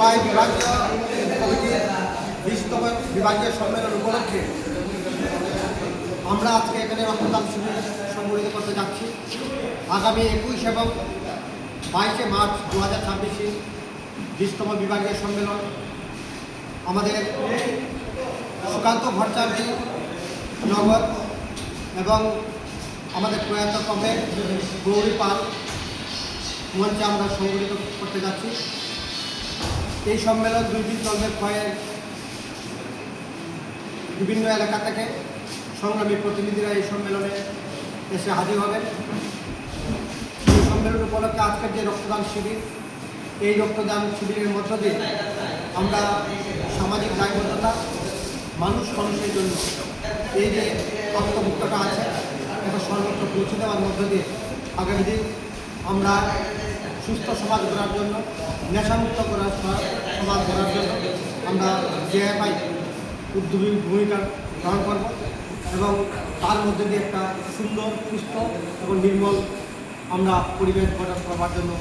খোয়াই বিভাগীয় কমিটির 20তম বিভাগীয় সম্মেলন উপলক্ষে আমরা আজকে এখানে রক্তদান শিবির সংগঠিত করতে যাচ্ছি। আগামী 21 এবং 22 মার্চ 2026 20তম বিভাগীয় সম্মেলন আমাদের সুকান্ত ভট্টাচার্য নগর এবং আমাদের প্রয়াত কমরেড গৌরী পাল মঞ্চে আমরা সংগঠিত করতে যাচ্ছি। এই সম্মেলন 2 দিন চলবে। খোয়াইয়ের বিভিন্ন এলাকা থেকে সংগ্রামী প্রতিনিধিরা এই সম্মেলনে এসে হাজির হবেন। এই সম্মেলন উপলক্ষে আজকের যে রক্তদান শিবির, এই রক্তদান শিবিরের মধ্য দিয়ে আমরা সামাজিক দায়বদ্ধতা, মানুষের জন্য এই যে আত্মমুক্তটা আছে এটা সর্বত্র পৌঁছে দেওয়ার মধ্য দিয়ে আগামী দিন আমরা সুস্থ সমাজ গড়ার জন্য, নেশামুক্ত করার সমাজ গড়ার জন্য আমরা জেএফআই উদ্যোগী ভূমিকা গ্রহণ করব এবং তার মধ্যে দিয়ে একটা সুন্দর, সুস্থ এবং নির্মল আমরা পরিবেশ গঠন করবার জন্য